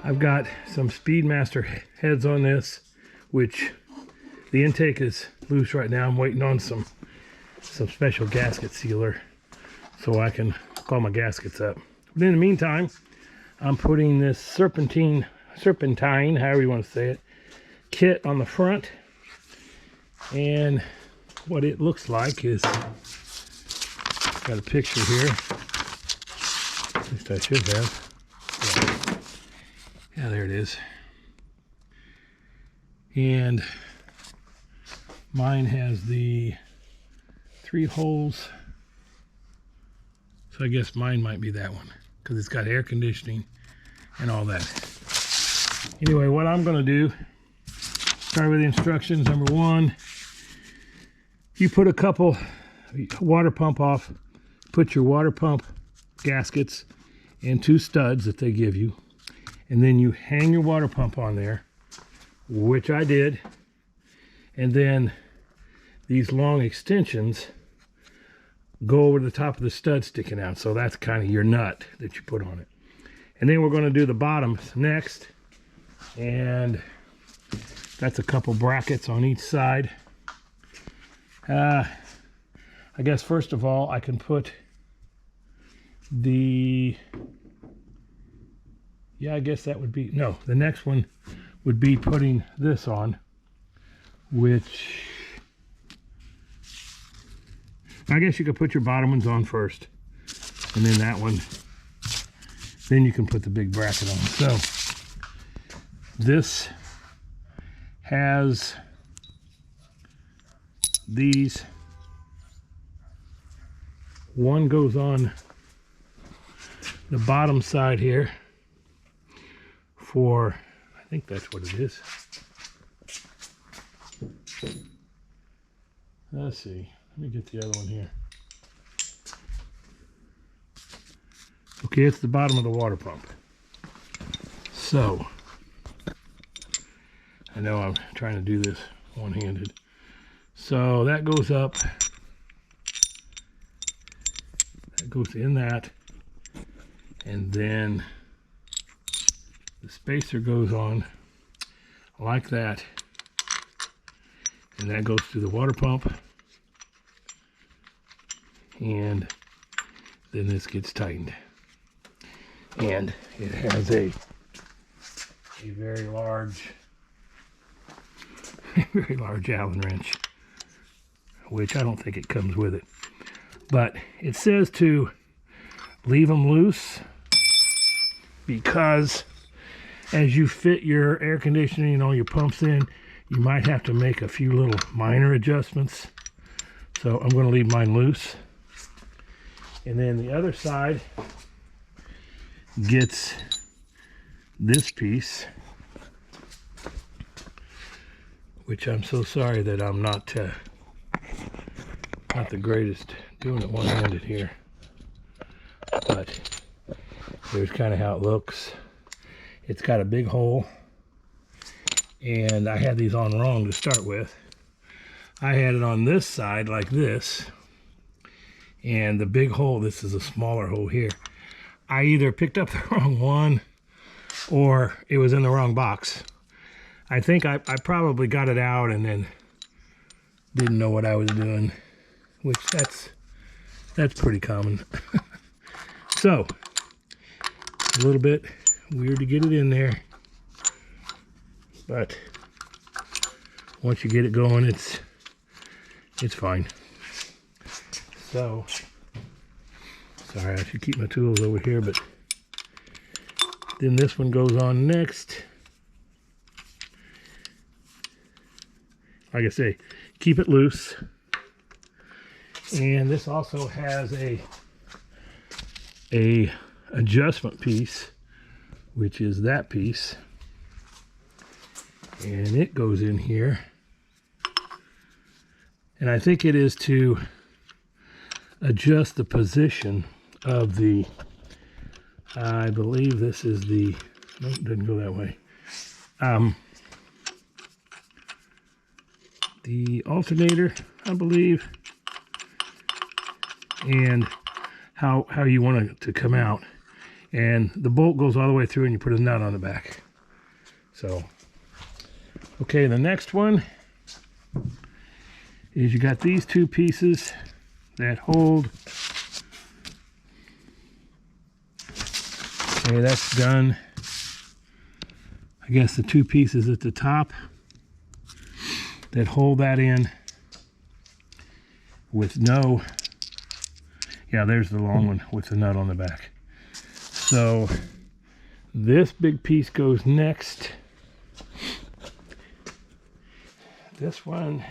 I've got some Speedmaster heads on this, which the intake is loose right now. I'm waiting on some special gasket sealer so I can hook all my gaskets up. But in the meantime, I'm putting this serpentine, however you want to say it, kit on the front. And what it looks like is, got a picture here. At least I should have. Yeah, there it is. And mine has the 3 holes. So I guess mine might be that one, because it's got air conditioning and all that. Anyway, what I'm going to do, start with the instructions. Number 1, you put a couple water pump off, put your water pump gaskets and 2 studs that they give you, and then you hang your water pump on there, which I did, and then these long extensions go over the top of the stud sticking out, so that's kind of your nut that you put on it. And then we're going to do the bottoms next, and that's a couple brackets on each side. I guess first of all I can put the, I guess that would be, no, the next one would be putting this on, which I guess you could put your bottom ones on first, and then that one, then you can put the big bracket on. So this has these, one goes on the bottom side here for, I think that's what it is. Let's see. Let me get the other one here. Okay, it's the bottom of the water pump. So, I know I'm trying to do this one-handed. So that goes up. That goes in that. And then the spacer goes on like that. And that goes through the water pump. And then this gets tightened, and it has a very large Allen wrench, which I don't think it comes with it, but it says to leave them loose, because as you fit your air conditioning and all your pumps in, you might have to make a few little minor adjustments. So I'm going to leave mine loose. And then the other side gets this piece, which I'm so sorry that I'm not the greatest doing it one-handed here. But here's kind of how it looks. It's got a big hole, and I had these on wrong to start with. I had it on this side like this. And the big hole, this is a smaller hole here. I either picked up the wrong one or it was in the wrong box. I think I probably got it out and then didn't know what I was doing, which that's pretty common. So, a little bit weird to get it in there, but once you get it going, it's fine. So, sorry, I should keep my tools over here, but then this one goes on next. Like I say, keep it loose. And this also has a adjustment piece, which is that piece. And it goes in here. And I think it is to adjust the position of the, I believe this is the, no, it doesn't go that way. The alternator, I believe, and how you want it to come out. And the bolt goes all the way through and you put a nut on the back. So, okay, the next one is you got these two pieces that hold. Okay, that's done. I guess the two pieces at the top that hold that in with no, yeah, there's the long one with the nut on the back. So this big piece goes next. This one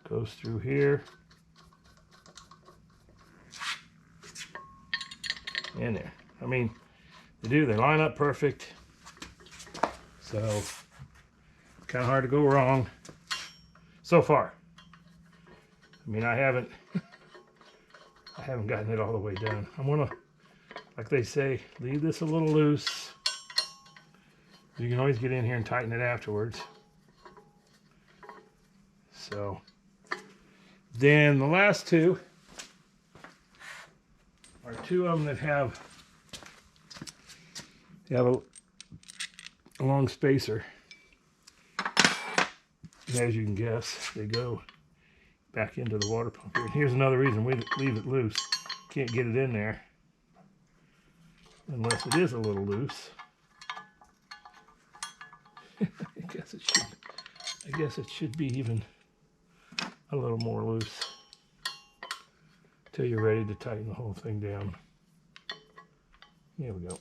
goes through here and there. I mean, they line up perfect. So kind of hard to go wrong so far. I mean, I haven't gotten it all the way done. I'm gonna, like they say, leave this a little loose. You can always get in here and tighten it afterwards. So then the last two are two of them that have a long spacer. And as you can guess, they go back into the water pump here. And here's another reason we leave it loose. Can't get it in there unless it is a little loose. I guess it should be even a little more loose till you're ready to tighten the whole thing down. Here we go.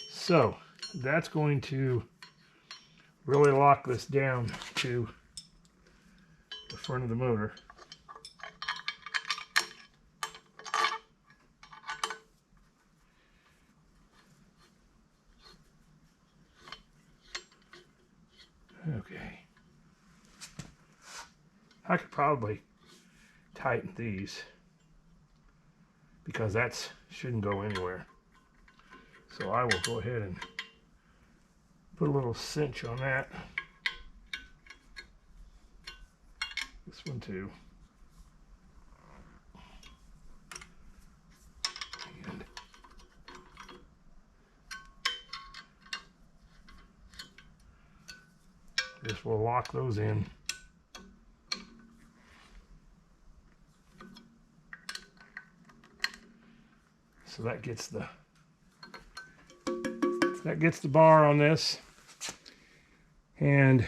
So that's going to really lock this down to the front of the motor. Okay. I could probably tighten these because that shouldn't go anywhere. So I will go ahead and put a little cinch on that. This one too. And this will lock those in. So that gets the bar on this, and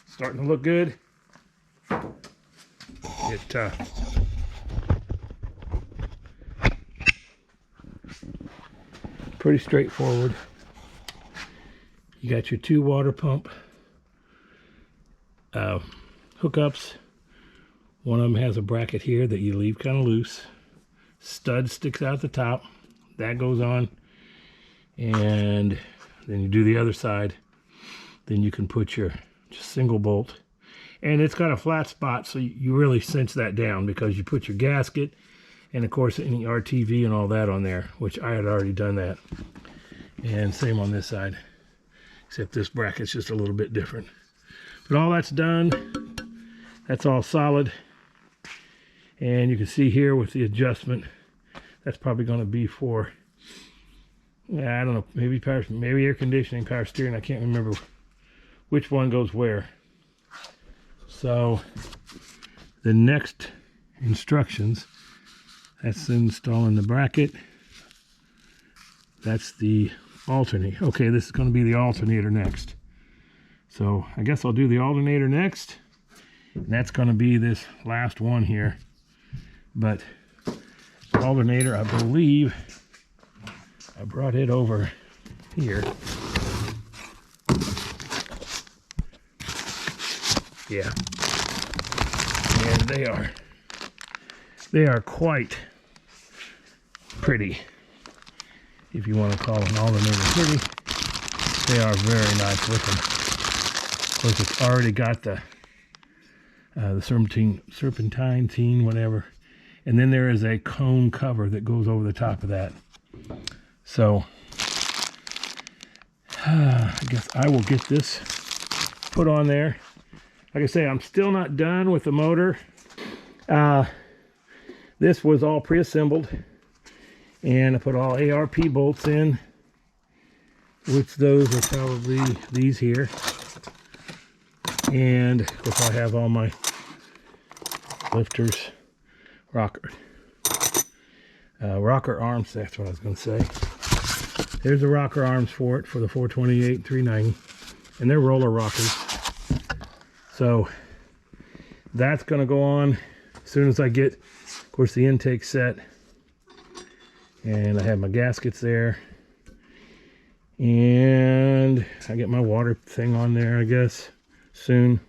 starting to look good. Pretty straightforward. You got your two water pump hookups. One of them has a bracket here that you leave kind of loose. Stud sticks out the top. That goes on, and then you do the other side. Then you can put your just single bolt, and it's got a flat spot, so you really cinch that down because you put your gasket and of course any RTV and all that on there, which I had already done that. And same on this side, except this bracket's just a little bit different. But all that's done. That's all solid, and you can see here with the adjustment, that's probably going to be for, I don't know, maybe air conditioning, power steering. I can't remember which one goes where. So the next instructions, that's installing the bracket. That's the alternator. Okay, this is going to be the alternator next. So I guess I'll do the alternator next. And that's going to be this last one here. But alternator, I believe I brought it over here. Yeah, and they are quite pretty, if you want to call an alternator pretty. They are very nice looking. Of course, it's already got the serpentine, whatever. And then there is a cone cover that goes over the top of that. So I guess I will get this put on there. Like I say, I'm still not done with the motor. This was all pre-assembled, and I put all ARP bolts in, which those are probably these here. And of course I have all my lifters, rocker arms, that's what I was going to say. There's the rocker arms for it, for the 428 390, and they're roller rockers. So that's going to go on as soon as I get, of course, the intake set. And I have my gaskets there. And I get my water thing on there, I guess, soon.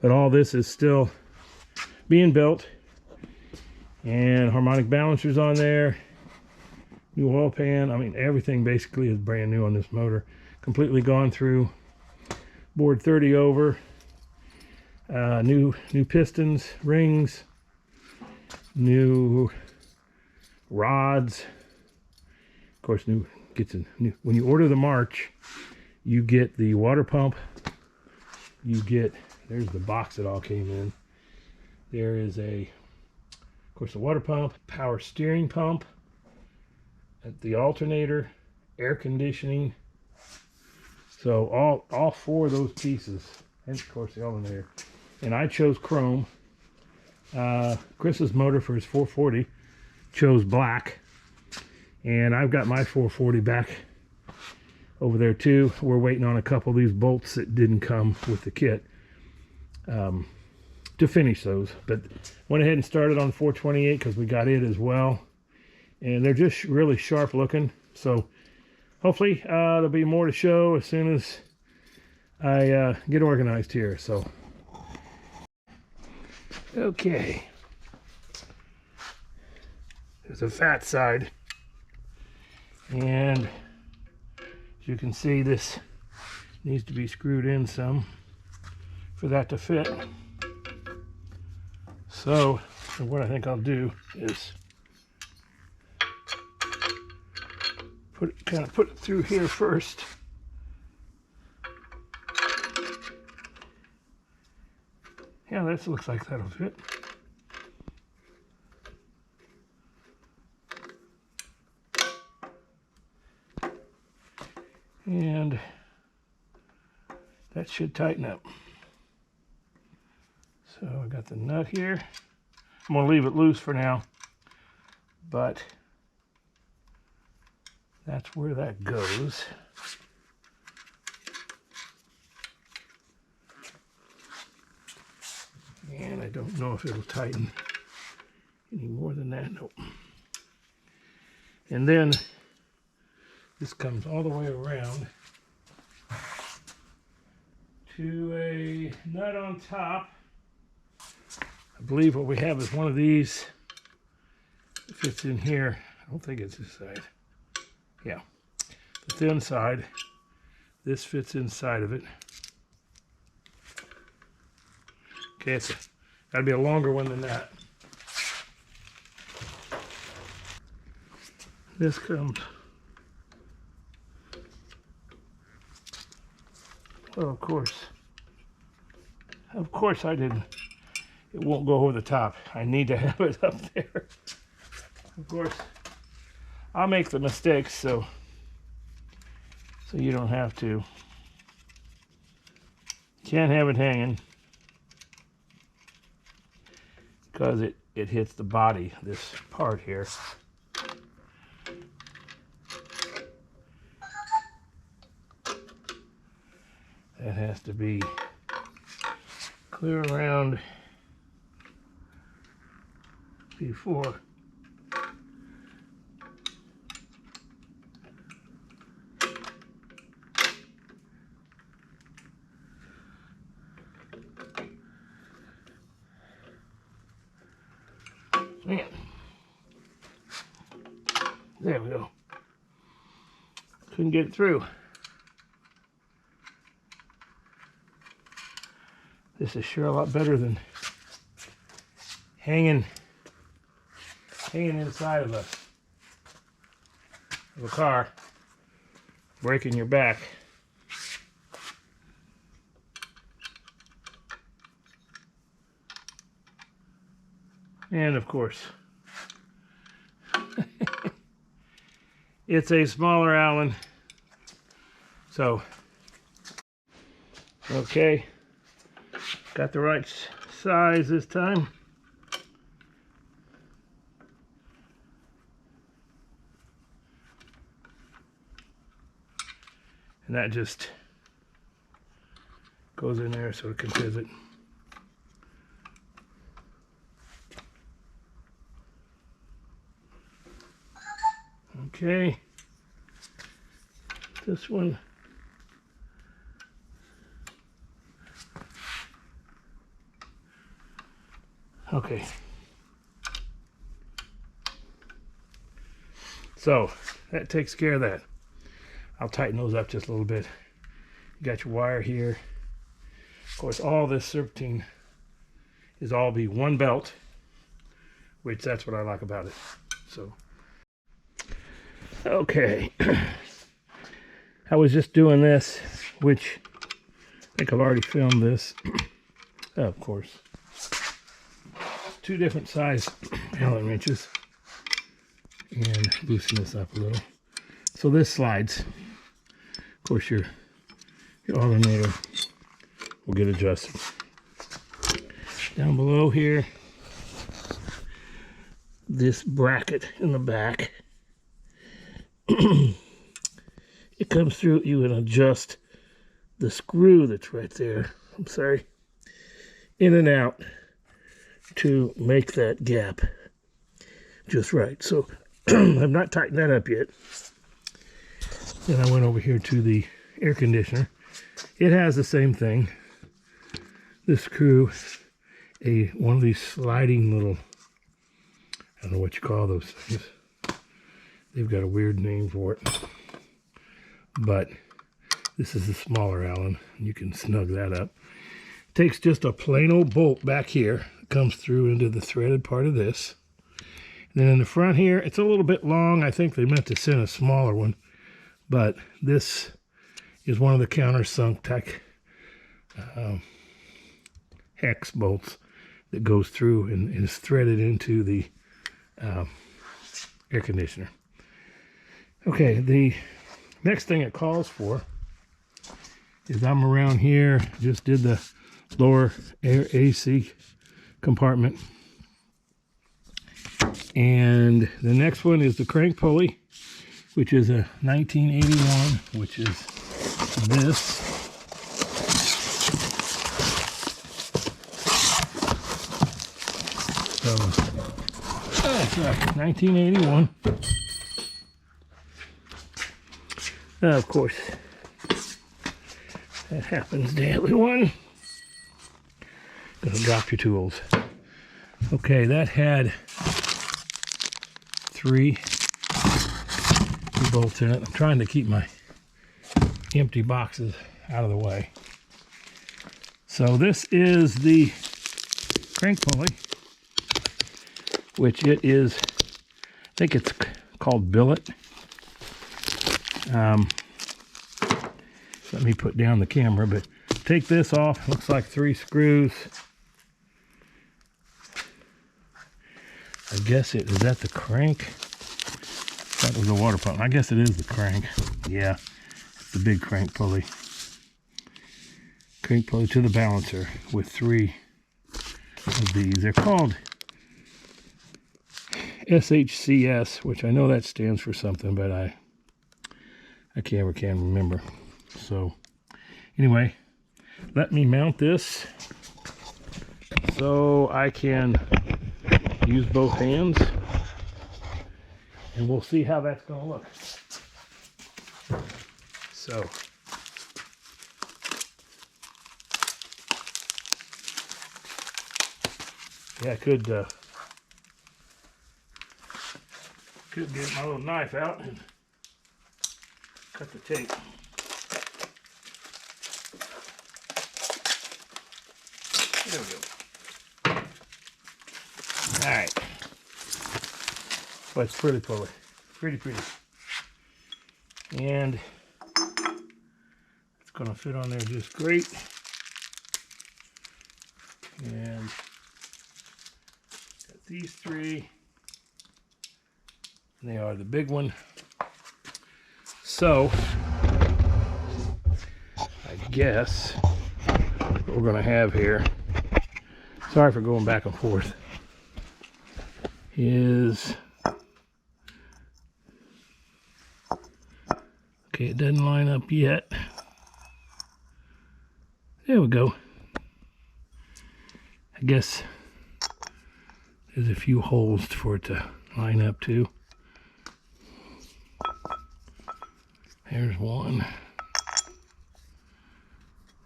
But all this is still being built. And harmonic balancers on there. New oil pan. I mean, everything basically is brand new on this motor. Completely gone through. Board 30 over. New pistons, rings, new rods. Of course, when you order the March, you get the water pump. You get, there's the box that all came in. There is of course, the water pump, power steering pump, the alternator, air conditioning. So all four of those pieces, and of course the alternator. And I chose chrome. Chris's motor for his 440 chose black. And I've got my 440 back over there too. We're waiting on a couple of these bolts that didn't come with the kit to finish those. But went ahead and started on 428 because we got it as well. And they're just really sharp looking. So hopefully there'll be more to show as soon as I get organized here. So, okay. There's a fat side. And as you can see, this needs to be screwed in some for that to fit. So what I think I'll do is kind of put it through here first. Yeah, this looks like that'll fit. And that should tighten up. So I got the nut here. I'm going to leave it loose for now, but that's where that goes. And I don't know if it'll tighten any more than that. Nope. And then this comes all the way around to a nut on top. I believe what we have is one of these. It fits in here. I don't think it's this side. Yeah, the thin side. This fits inside of it. Okay, it's gotta be a longer one than that. This comes. Well, of course I didn't. It won't go over the top. I need to have it up there. Of course, I'll make the mistakes so you don't have to. Can't have it hanging because it hits the body, this part here. That has to be clear around before. Man. There we go. Couldn't get it through. This is sure a lot better than hanging inside of a car. breaking your back. And of course, it's a smaller Allen. So, okay, got the right size this time. And that just goes in there so it can fit. Okay, this one. Okay. So that takes care of that. I'll tighten those up just a little bit. You got your wire here. Of course, all this serpentine is all be one belt, which that's what I like about it. So, okay. I was just doing this, which I think I've already filmed this. Of course. 2 different size Allen wrenches. And loosen this up a little. So this slides. Of course, your alternator will get adjusted. Down below here, this bracket in the back. It comes through, you can adjust the screw that's right there. I'm sorry. In and out to make that gap just right. So I've not tightened that up yet. Then I went over here to the air conditioner. It has the same thing. The screw, one of these sliding little, I don't know what you call those things. They've got a weird name for it. But this is the smaller Allen. You can snug that up. It takes just a plain old bolt back here. It comes through into the threaded part of this. And then in the front here, it's a little bit long. I think they meant to send a smaller one. But this is one of the countersunk type hex bolts that goes through and is threaded into the air conditioner. Okay, the next thing it calls for is I'm around here, just did the lower air AC compartment. And the next one is the crank pulley, which is a 1981, which is this. So, that's right, 1981. Of course, that happens to everyone. Gonna drop your tools. Okay, that had 3 bolts in it. I'm trying to keep my empty boxes out of the way. So this is the crank pulley, which it is, I think it's called billet. Let me put down the camera, but take this off. Looks like 3 screws. I guess is that the crank? That was the water pump. I guess it is the crank. Yeah, it's the big crank pulley. Crank pulley to the balancer with 3 of these. They're called SHCS, which I know that stands for something, but I can't remember. So anyway, let me mount this so I can use both hands, and we'll see how that's going to look. So yeah, I could get my little knife out and cut the tape. There we go. All right. Well, it's pretty pulley. Pretty. And going to fit on there just great. And got these three. And they are the big one. So, I guess what we're going to have here, sorry for going back and forth, is, okay, it doesn't line up yet. There we go. I guess there's a few holes for it to line up to. There's 1,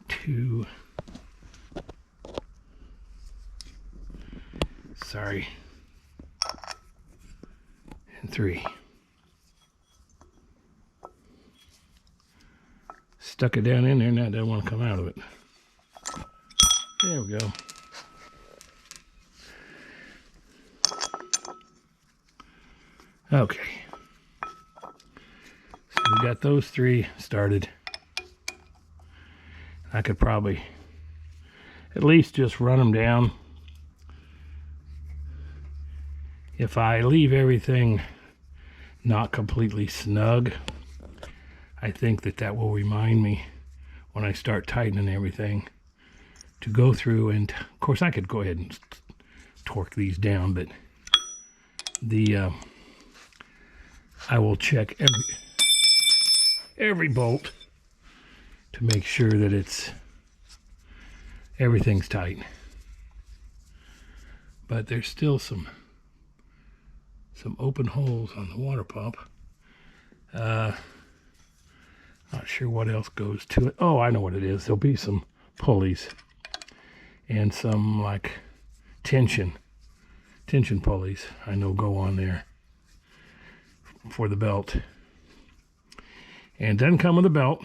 2, sorry, and 3. Stuck it down in there, now it doesn't want to come out of it. There we go. Okay. So we got those 3 started. I could probably at least just run them down. If I leave everything not completely snug, I think that will remind me when I start tightening everything to go through, and of course I could go ahead and torque these down, but I will check every bolt to make sure that everything's tight. But there's still some open holes on the water pump. Not sure what else goes to it. Oh, I know what it is. There'll be some pulleys and some like tension pulleys, I know, go on there for the belt. And it doesn't come with a belt.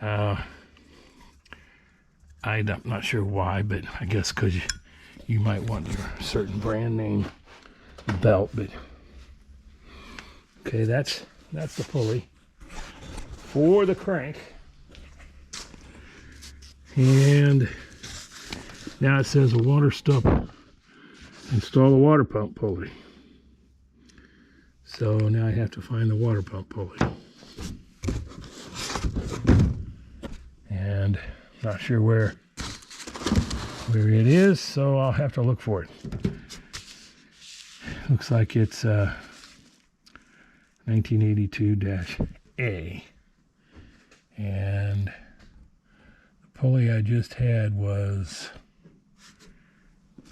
I'm not sure why, but I guess because you might want your certain brand name belt. But okay, that's the pulley for the crank. And now it says a water stop. Install a water pump pulley. So now I have to find the water pump pulley. And not sure where it is, so I'll have to look for it. Looks like it's 1982-A. And the pulley I just had was, I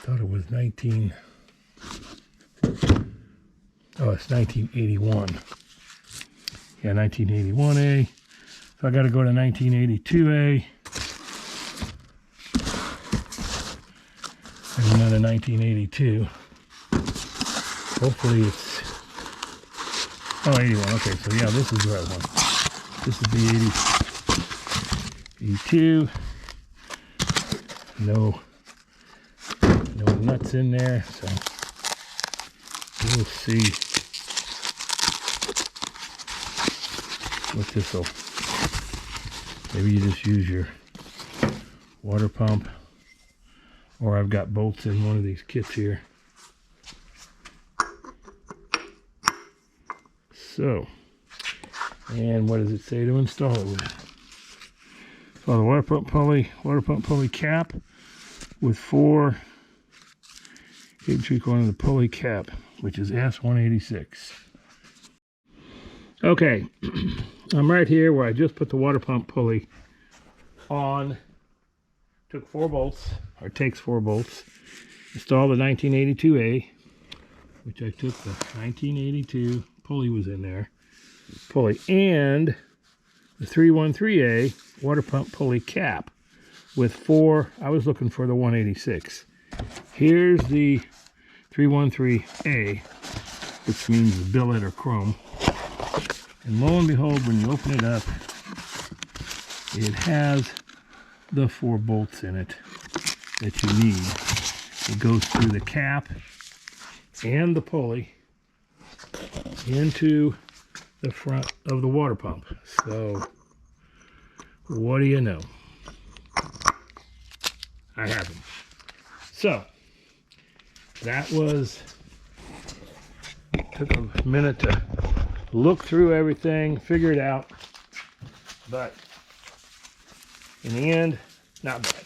thought it was it's 1981. Yeah, 1981A. So I got to go to 1982A. And another 1982. Hopefully it's, 81. Okay, so yeah, this is the right one. This is the 82. No nuts in there, so we'll see what this will. Maybe you just use your water pump, or I've got bolts in one of these kits here. So, and what does it say to install it with? So the water pump pulley cap with 4 8 on the pulley cap, which is S186. Okay, I'm right here where I just put the water pump pulley on. Took 4 bolts, or takes 4 bolts. Installed the 1982A, which I took the 1982 pulley was in there. Pulley, and the 313A water pump pulley cap with 4. I was looking for the 186. Here's the 313A, which means billet or chrome. And lo and behold, when you open it up, it has the 4 bolts in it that you need. It goes through the cap and the pulley into the front of the water pump. So what do you know? I have them. So that took a minute to look through everything, figure it out, but in the end, not bad.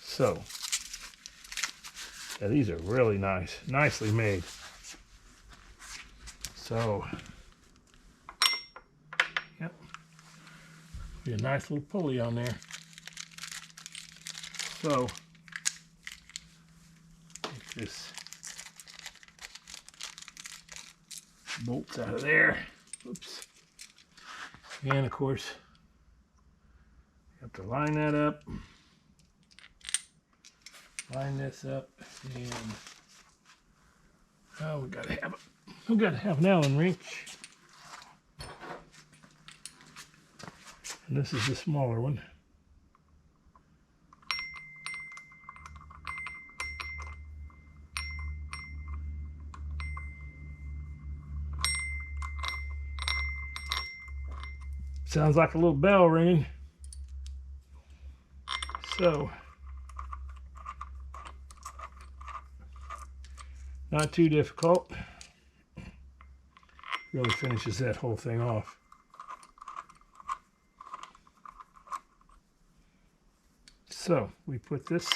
So yeah, these are really nice, nicely made. So yep, be a nice little pulley on there. So take this bolts out of there. Oops. And of course, you have to line that up. Line this up, and oh, we gotta have an Allen wrench. And this is the smaller one. Sounds like a little bell ringing. So, not too difficult. Really finishes that whole thing off. So we put this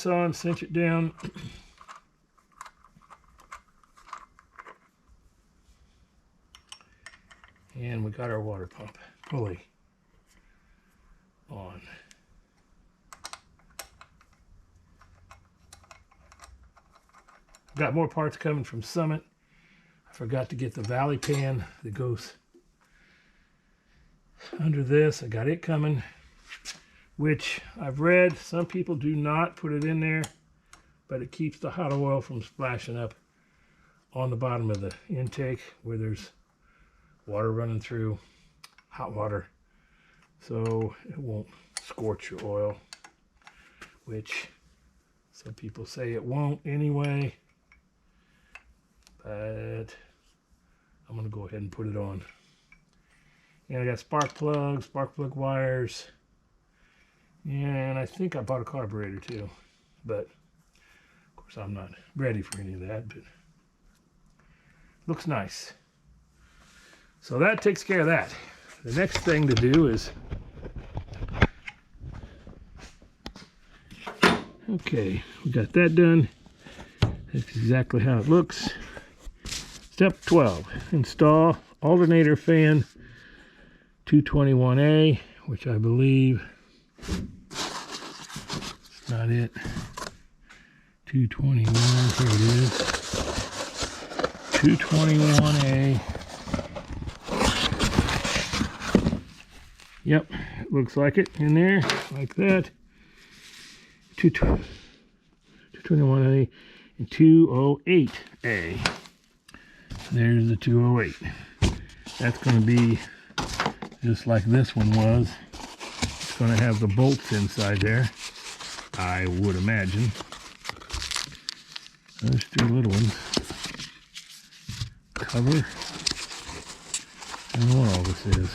on, cinch it down. And we got our water pump pulley on. Got more parts coming from Summit. I forgot to get the Valley pan that goes under this. I got it coming, which I've read some people do not put it in there, but it keeps the hot oil from splashing up on the bottom of the intake where there's water running through, hot water, so it won't scorch your oil, which some people say it won't anyway, but I'm going to go ahead and put it on. And I got spark plug wires, and I think I bought a carburetor too, but of course I'm not ready for any of that, but looks nice. So that takes care of that. The next thing to do is, okay, we got that done. That's exactly how it looks. Step 12, install alternator fan 221A, which I believe it's not it. 221, here it is. 221A. Yep, it looks like it in there, like that. 221A and 208A. There's the 208. That's going to be just like this one was. It's going to have the bolts inside there, I would imagine. There's two little ones. Cover. I don't know what all this is.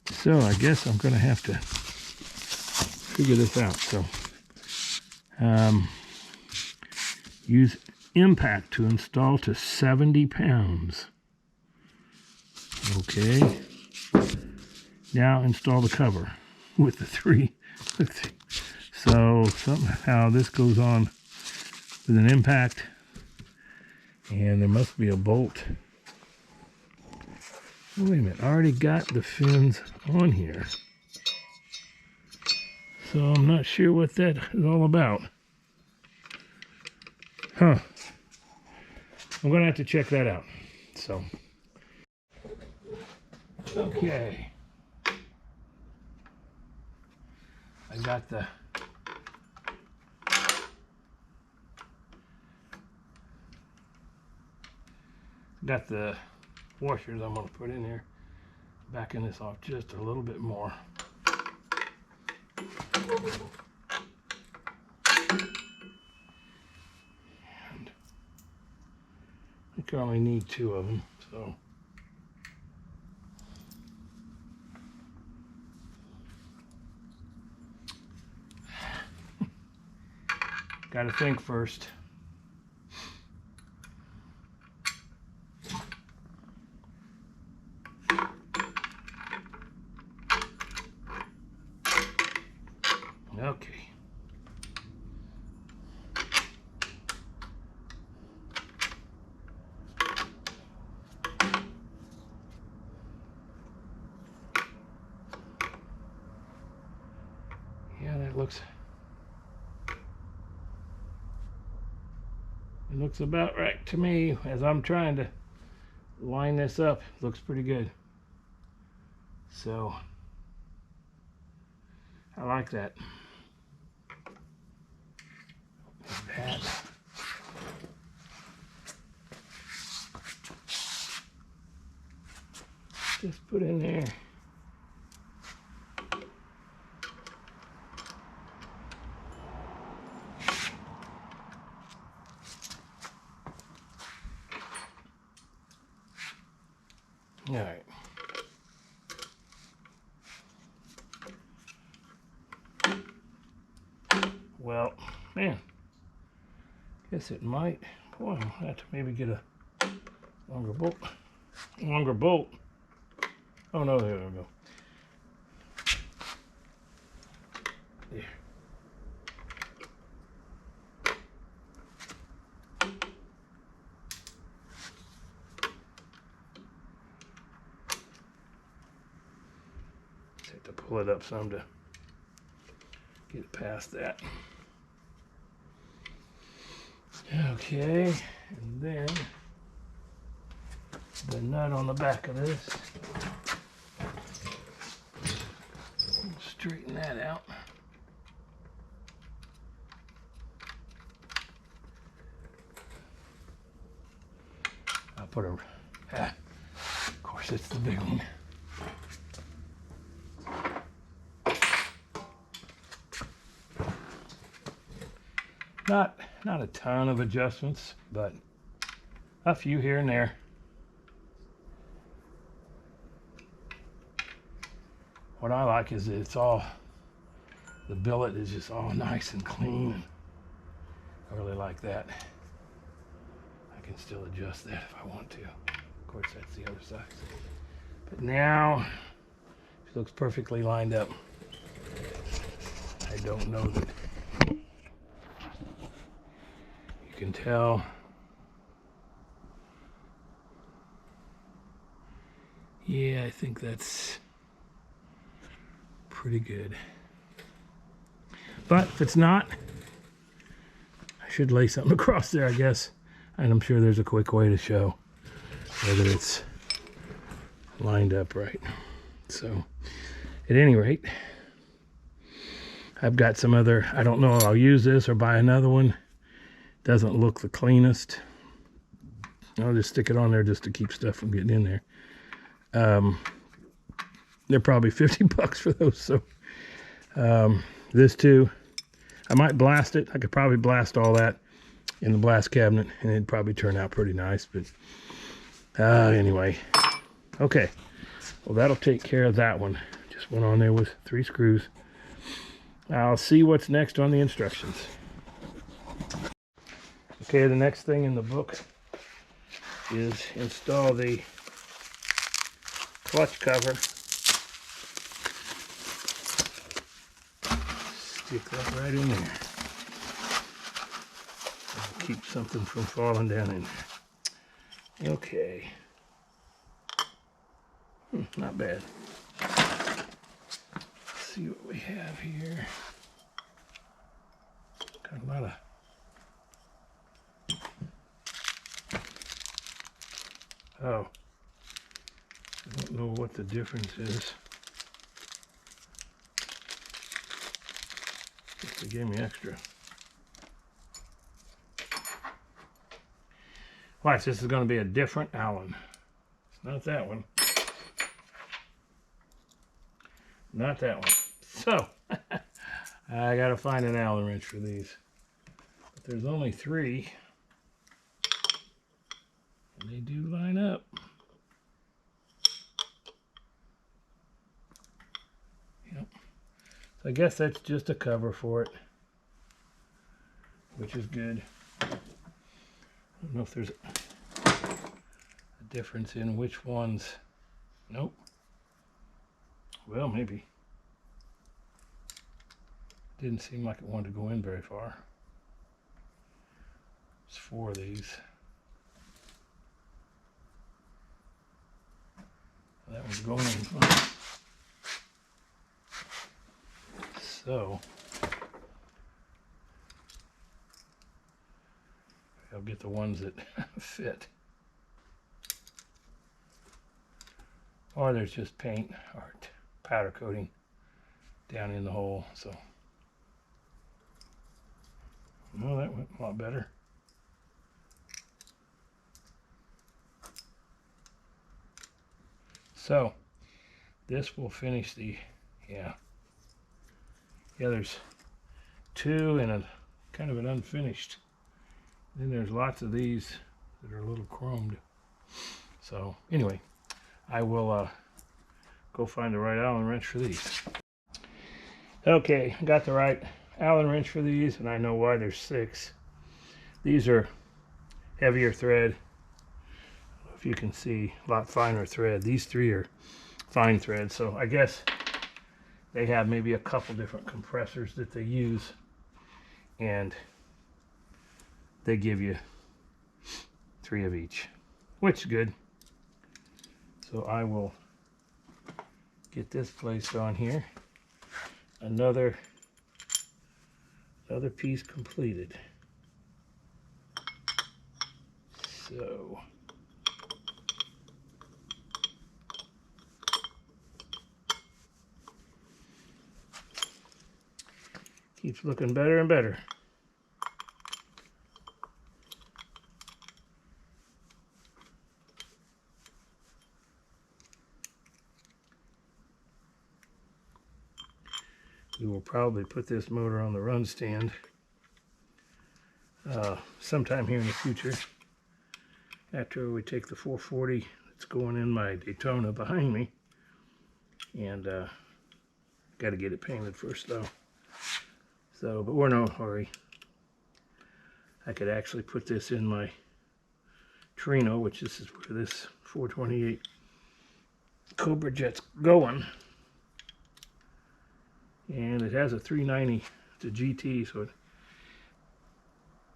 So I guess I'm going to have to figure this out. So use impact to install to 70 pounds. Okay. Now install the cover with the three. So somehow this goes on with an impact, and there must be a bolt. Wait a minute, I already got the fins on here. So I'm not sure what that is all about. Huh. I'm gonna have to check that out. So, okay. I got the washers I'm going to put in here. Backing this off just a little bit more. can only need 2 of them, so. Gotta think first. Okay. Yeah, that looks, it looks about right to me as I'm trying to line this up. It looks pretty good. So I like that. That. Just put in there. All right. Well, man, guess it might. Boy, I'll have to maybe get a longer bolt. Longer bolt. Oh no, there we go. There. Just have to pull it up some to get it past that. Okay, and then the nut on the back of this. Straighten that out. I'll put a, of course it's the big one. Not a ton of adjustments, but a few here and there. What I like is that it's all, the billet is just all nice and clean. I really like that. I can still adjust that if I want to. Of course, that's the other side. But now, it looks perfectly lined up. I don't know that you can tell. Yeah, I think that's pretty good. But if it's not, I should lay something across there, I guess. And I'm sure there's a quick way to show whether it's lined up right. So, at any rate, I've got some other, I don't know if I'll use this or buy another one. Doesn't look the cleanest. I'll just stick it on there just to keep stuff from getting in there. They're probably 50 bucks for those. So this too, I might blast it. I could probably blast all that in the blast cabinet and it'd probably turn out pretty nice. But anyway, okay. Well, that'll take care of that one. Just went on there with 3 screws. I'll see what's next on the instructions. Okay, the next thing in the book is install the clutch cover. Stick that right in there. That'll keep something from falling down in there. Okay. Not bad. Let's see what we have here. Got a lot of oh, I don't know what the difference is. They gave me extra. Watch, this is going to be a different Allen. It's not that one. Not that one. So, I got to find an Allen wrench for these. But there's only 3. They do line up. Yep. So I guess that's just a cover for it, which is good. I don't know if there's a difference in which ones. Nope. Well, maybe. Didn't seem like it wanted to go in very far. There's 4 of these. That one's going in fine. So I'll get the ones that fit. Or there's just paint or powder coating down in the hole. So, well, that went a lot better. So this will finish the, yeah, there's 2 and a kind of an unfinished. Then there's lots of these that are a little chromed. So anyway, I will go find the right Allen wrench for these. Okay, got the right Allen wrench for these, and I know why there's 6. These are heavier thread. If you can see, a lot finer thread. These 3 are fine thread, so I guess they have maybe a couple different compressors that they use, and they give you 3 of each, which is good. So I will get this placed on here. Another piece completed. So keeps looking better and better. We will probably put this motor on the run stand sometime here in the future, after we take the 440 that's going in my Daytona behind me, and got to get it painted first though. So, but we're in no hurry. I could actually put this in my Torino, which this is where this 428 Cobra Jet's going. And it has a 390, it's a GT, so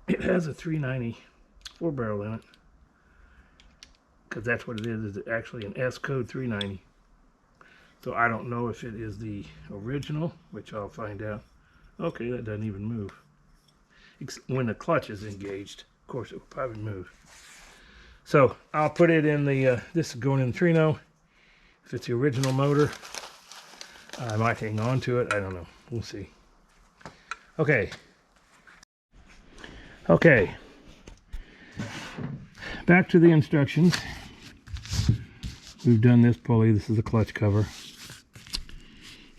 it has a 390 4-barrel in it. Because that's what it is actually an S-Code 390. So I don't know if it is the original, which I'll find out. Okay, that doesn't even move. When the clutch is engaged, of course it will probably move. So I'll put it in the, this is going in the Torino. If it's the original motor, I might hang on to it. I don't know. We'll see. Okay. Okay. Back to the instructions. We've done this pulley. This is the clutch cover.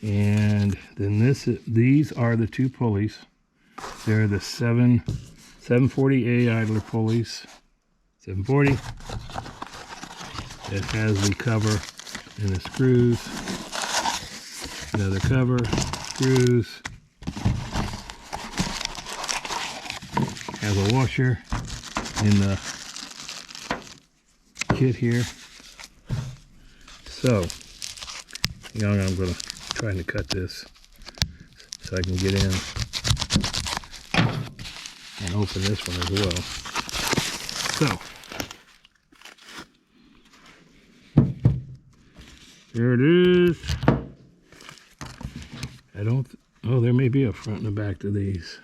And then these are the 2 pulleys. They're the 740A idler pulleys. 740. It has the cover and the screws. Another cover, screws. Has a washer in the kit here. So, I'm going to try to cut this so I can get in and open this one as well. So, there it is. Oh, there may be a front and a back to these.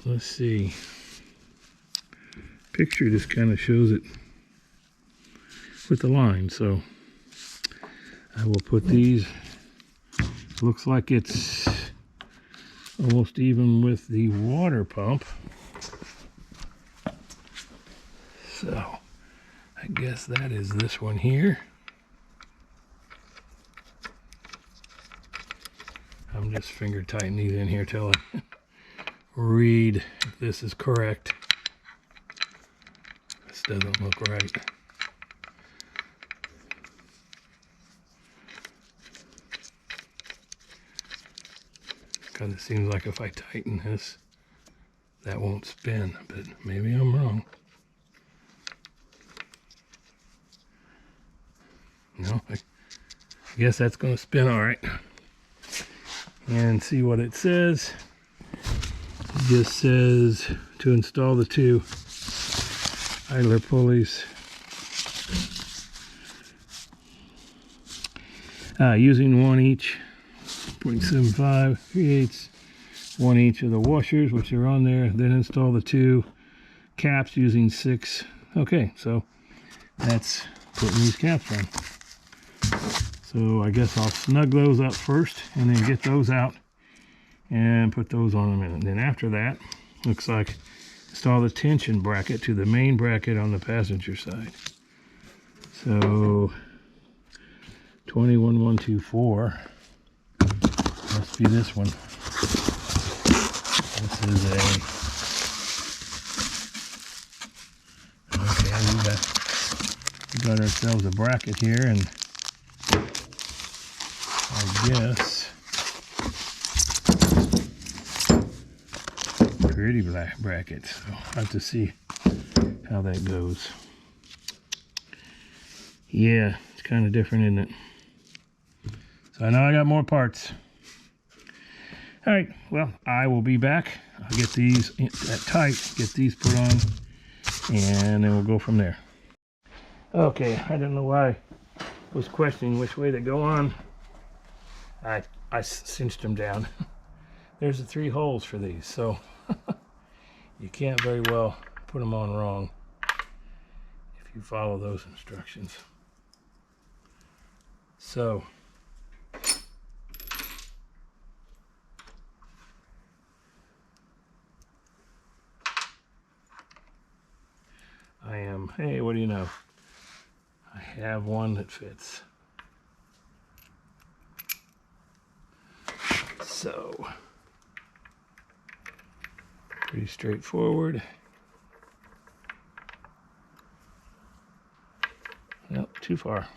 Let's see. Picture just kind of shows it with the line, so I will put these. Looks like it's almost even with the water pump. So I guess that is this one here. I'm just finger tightening these in here till I read if this is correct. This doesn't look right. Kind of seems like if I tighten this, that won't spin, but maybe I'm wrong. No, I guess that's going to spin all right. And see what it says. It just says to install the two idler pulleys. Using one each, 0.75, 3/8, one each of the washers, which are on there. Then install the two caps using 6. Okay, so that's putting these caps on. So I guess I'll snug those up first and then get those out and put those on in a minute. And then after that, looks like install the tension bracket to the main bracket on the passenger side. So 21124 must be this one. This is okay, we got ourselves a bracket here, and I guess pretty black bracket. So I'll have to see how that goes. Yeah, it's kind of different, isn't it? So I know I got more parts. All right, well, I will be back. I'll get these tight, get these put on, and then we'll go from there. Okay, I don't know why I was questioning which way to go on. I cinched them down. There's the 3 holes for these, so you can't very well put them on wrong if you follow those instructions. So I am, hey, what do you know? I have one that fits. So, pretty straightforward. Nope, too far.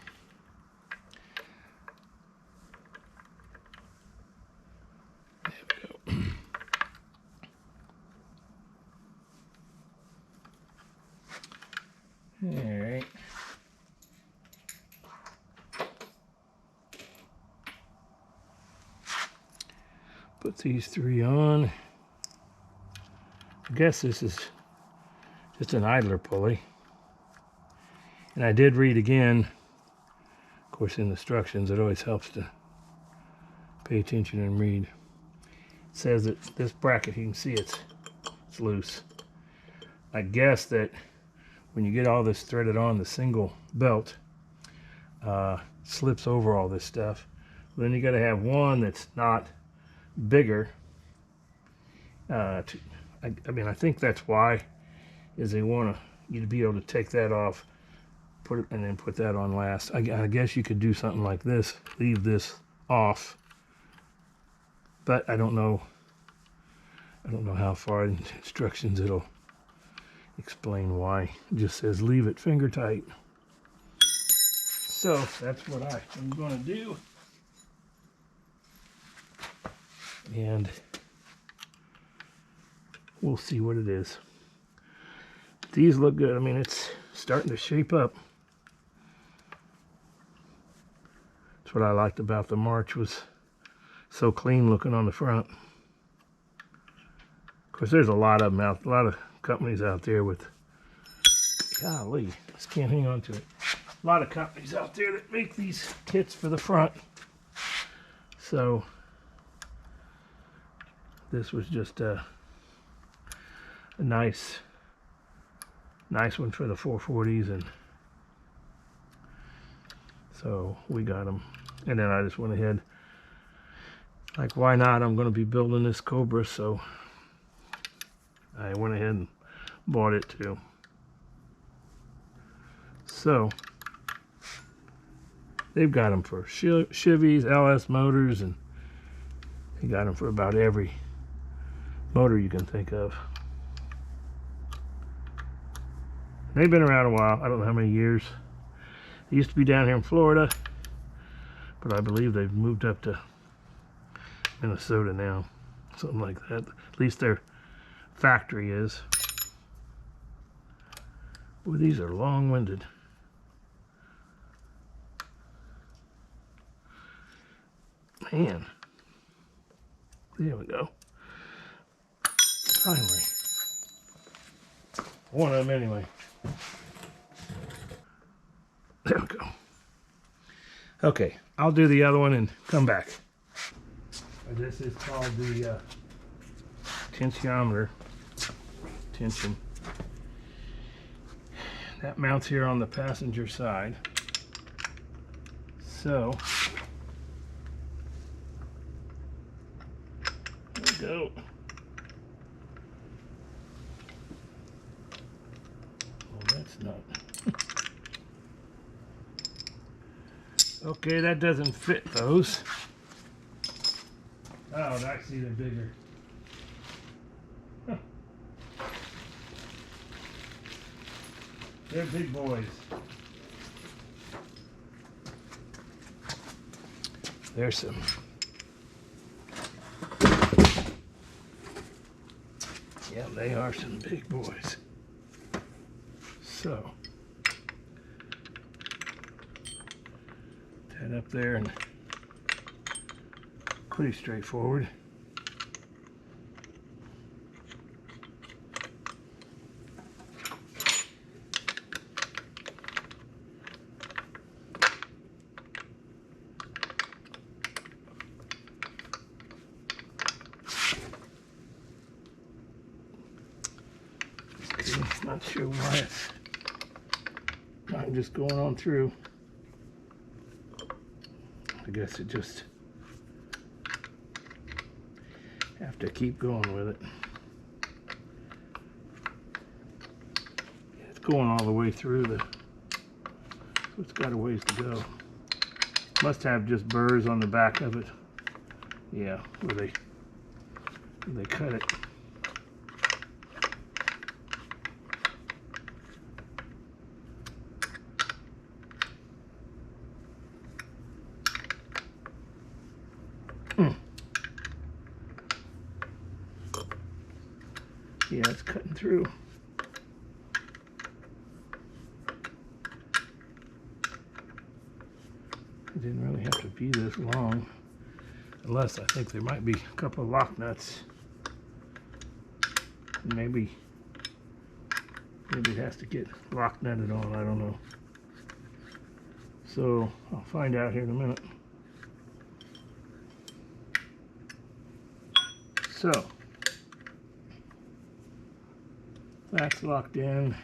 There we go. All right. Put these 3 on. I guess this is just an idler pulley. And I did read again, of course in the instructions, it always helps to pay attention and read. It says that this bracket, you can see it's loose. I guess that when you get all this threaded on, the single belt slips over all this stuff. Then you got to have one that's not bigger. I mean, I think that's why, is they want you to be able to take that off, put it, and then put that on last. I guess you could do something like this, leave this off, but I don't know how far in the instructions it'll explain why. It just says leave it finger tight. So that's what I'm going to do. And we'll see what it is. These look good. I mean, it's starting to shape up. That's what I liked about the March, was so clean looking on the front. Of course, there's a lot of them out, a lot of companies out there with, golly, just can't hang on to it. A lot of companies out there that make these kits for the front. So this was just a nice one for the 440s, and so we got them. And then I just went ahead, like, why not? I'm going to be building this Cobra, so I went ahead and bought it too. So they've got them for Chevys, LS Motors, and they got them for about every motor you can think of. They've been around a while. I don't know how many years. They used to be down here in Florida, but I believe they've moved up to Minnesota now. Something like that. At least their factory is. Boy, these are long-winded. Man. There we go. Finally. One of them anyway. There we go. Okay, I'll do the other one and come back. This is called the tensiometer. Tension. That mounts here on the passenger side. So, there we go. Well, that's not. Okay, that doesn't fit those. Oh, actually they're bigger. Huh. They're big boys. There's some. Yeah, they are some big boys. So, that up there and pretty straightforward. Okay, not sure why it's not just going on through. I guess it just have to keep going with it. It's going all the way through the, so it's got a ways to go. Must have just burrs on the back of it. Yeah, where they cut it. Yeah, it's cutting through. It didn't really have to be this long, unless I think there might be a couple of lock nuts. Maybe it has to get lock nutted on, I don't know. So I'll find out here in a minute. So that's locked in.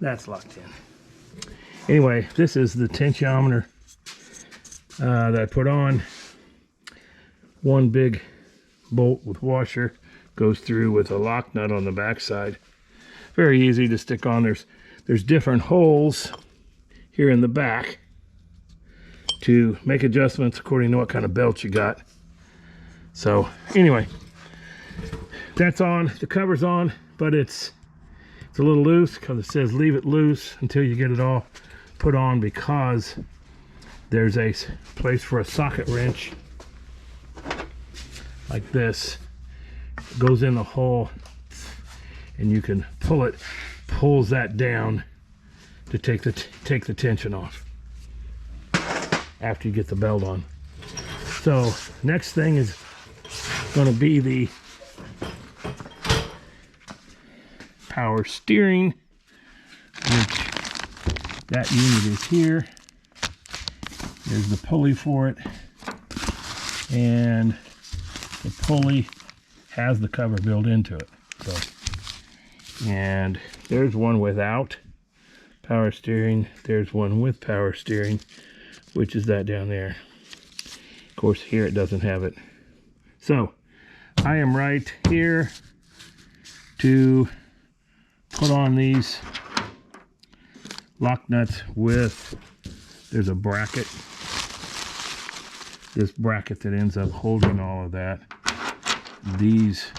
That's locked in. Anyway, this is the tensiometer that I put on. One big bolt with washer goes through with a lock nut on the back side. Very easy to stick on. There's different holes here in the back to make adjustments according to what kind of belt you got. So anyway, that's on. The cover's on, but it's a little loose because it says leave it loose until you get it all put on, because there's a place for a socket wrench like this. It goes in the hole and you can pull it, pulls that down to take the tension off after you get the belt on. So next thing is going to be the power steering, which that unit is here. There's the pulley for it, and the pulley has the cover built into it. So, and there's one without power steering. There's one with power steering, which is that down there. Of course, here it doesn't have it. So I am right here to put on these lock nuts with, there's a bracket, this bracket that ends up holding all of that. These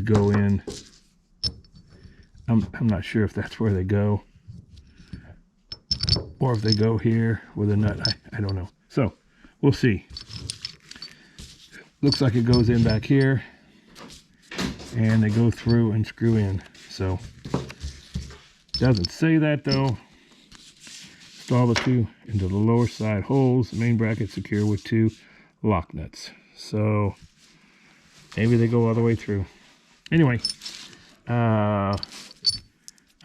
go in I'm not sure if that's where they go, or if they go here with a nut. I don't know. So we'll see. Looks like it goes in back here, and they go through and screw in. So doesn't say that though. Install the two into the lower side holes. The main bracket secure with 2 lock nuts. So maybe they go all the way through. Anyway, I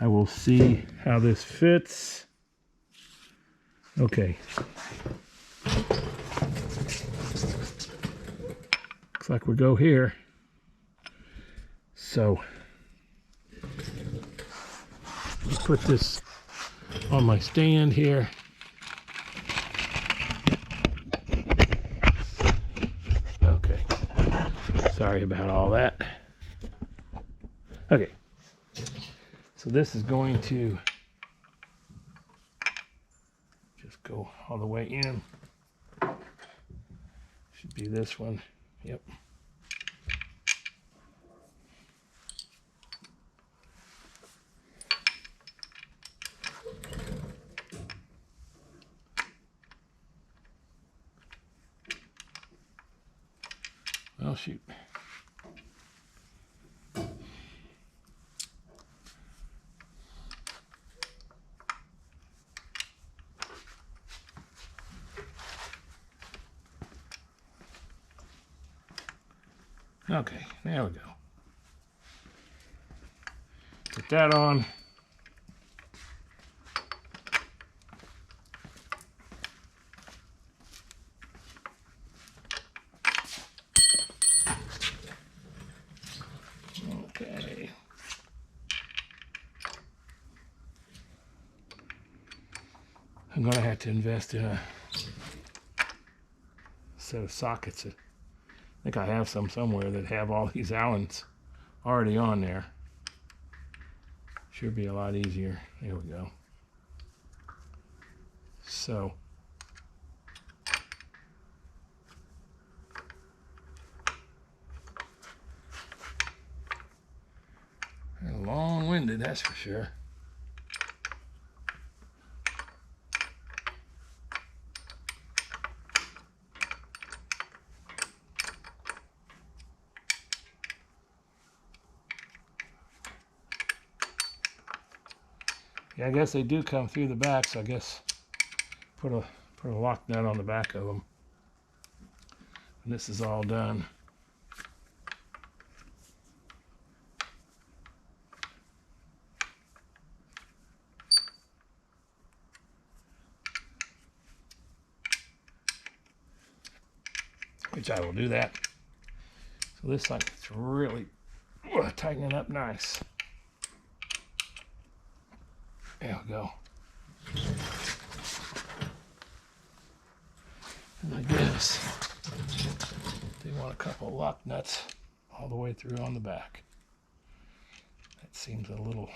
will see how this fits. Okay. Looks like we go here. So let's put this on my stand here. Okay. Sorry about all that. Okay. So this is going to just go all the way in. Should be this one. Yep. Oh, shoot. Okay, there we go. Put that on. Okay. I'm gonna have to invest in a set of sockets. I think I have some somewhere that have all these Allens already on there. Should be a lot easier. There we go. So long-winded, that's for sure. Yeah, I guess they do come through the back, so I guess put a lock nut on the back of them. And this is all done. Which I will do that. So this like it's really tightening up nice. There we go. And I guess they want a couple of lock nuts all the way through on the back. That seems a little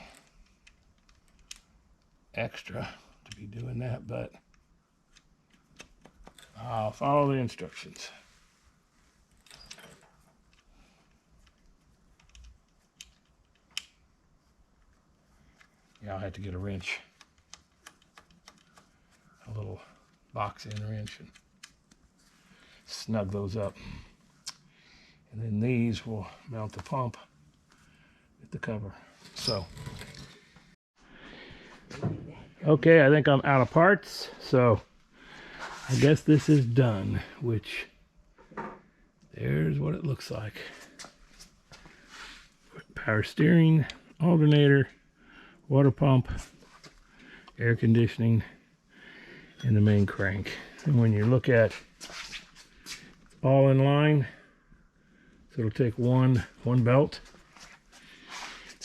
extra to be doing that, but I'll follow the instructions. Yeah, I'll have to get a wrench, a little box end wrench, and snug those up. And then these will mount the pump with the cover. So, okay, I think I'm out of parts, so I guess this is done, which there's what it looks like. Power steering, alternator, water pump, air conditioning, and the main crank. And when you look at all in line, so it'll take one belt.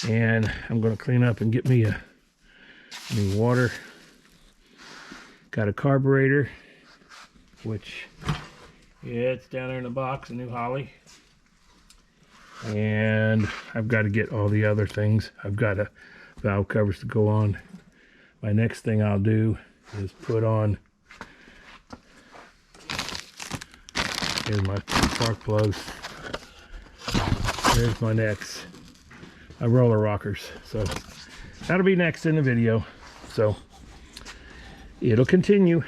And I'm going to clean up and get me a new water. Got a carburetor, which yeah, it's down there in the box, a new Holley. And I've got to get all the other things. I've got a valve covers to go on. My next thing I'll do is put on, here's my spark plugs. There's my roller rockers. So that'll be next in the video. So it'll continue.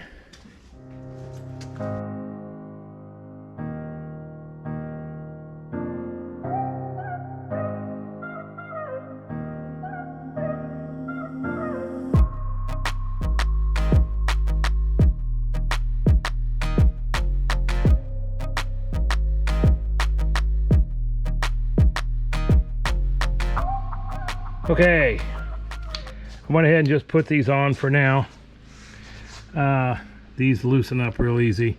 Okay, I went ahead and just put these on for now. These loosen up real easy,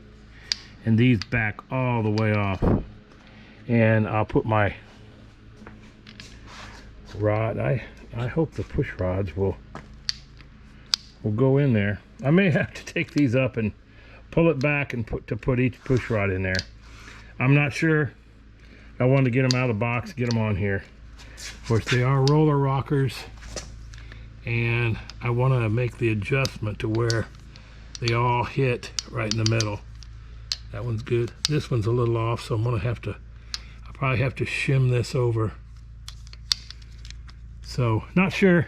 and these back all the way off. And I'll put my rod. I hope the push rods will go in there. I may have to take these up and pull it back and put each push rod in there. I'm not sure. I wanted to get them out of the box, get them on here. Of course, they are roller rockers, and I want to make the adjustment to where they all hit right in the middle. That one's good. This one's a little off, so I'll probably have to shim this over. So, not sure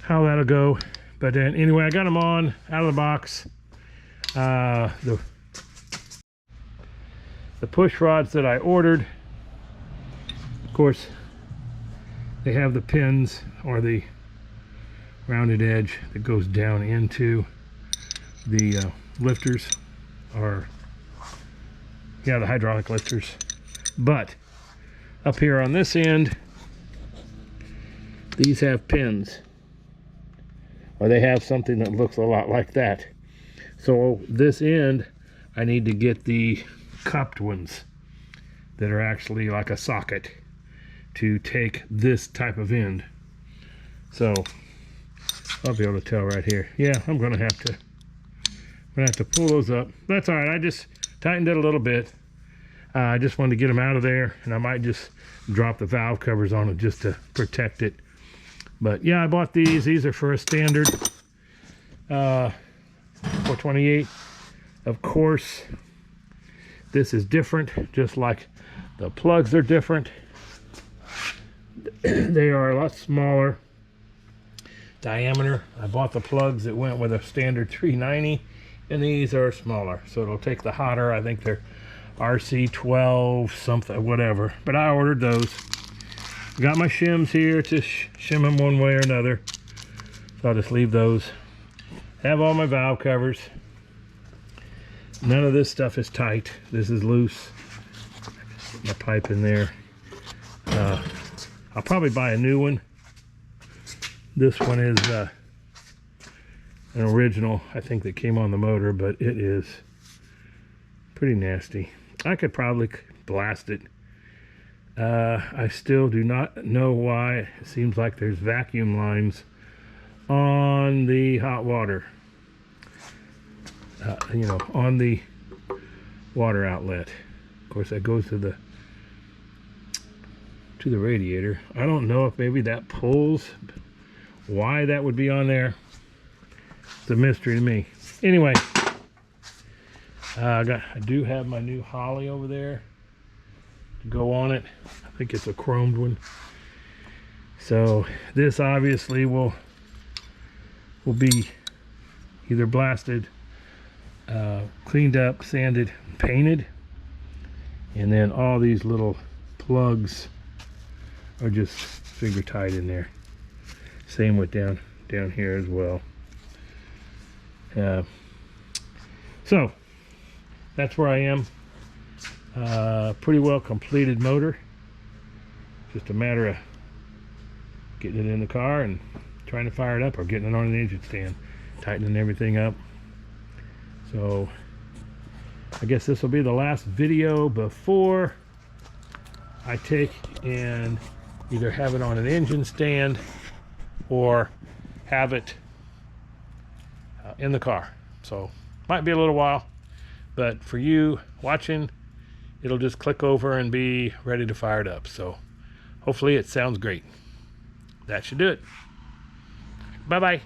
how that'll go, but then anyway, I got them on out of the box. The push rods that I ordered, of course, they have the pins or the rounded edge that goes down into the lifters, or yeah, the hydraulic lifters. But up here on this end, these have pins, or they have something that looks a lot like that. So this end, I need to get the cupped ones that are actually like a socket to take this type of end. So I'll be able to tell right here. Yeah, I'm gonna have to pull those up. That's all right. I just tightened it a little bit. I just wanted to get them out of there, and I might just drop the valve covers on it just to protect it. But yeah, I bought these. These are for a standard 428. Of course, this is different, just like the plugs are different. They are a lot smaller diameter. I bought the plugs that went with a standard 390, and these are smaller, so it'll take the hotter. I think they're RC12 something, whatever, but I ordered those. Got my shims here to shim them one way or another, so I'll just leave those. Have all my valve covers. None of this stuff is tight. This is loose. Put my pipe in there. I'll probably buy a new one. This one is an original, I think, that came on the motor, but it is pretty nasty. I could probably blast it. I still do not know why. It seems like there's vacuum lines on the hot water. You know, on the water outlet. Of course, that goes to the radiator. I don't know if maybe that pulls. Why that would be on there, it's a mystery to me. Anyway, I do have my new Holley over there to go on it. I think it's a chromed one. So this obviously will be either blasted, cleaned up, sanded, painted, and then all these little plugs are just finger tied in there. Same with down here as well. So that's where I am. Pretty well completed motor. Just a matter of getting it in the car and trying to fire it up, or getting it on the engine stand, tightening everything up. So I guess this will be the last video before I take and either have it on an engine stand or have it in the car. So might be a little while, but for you watching, it'll just click over and be ready to fire it up. So hopefully it sounds great. That should do it. Bye-bye.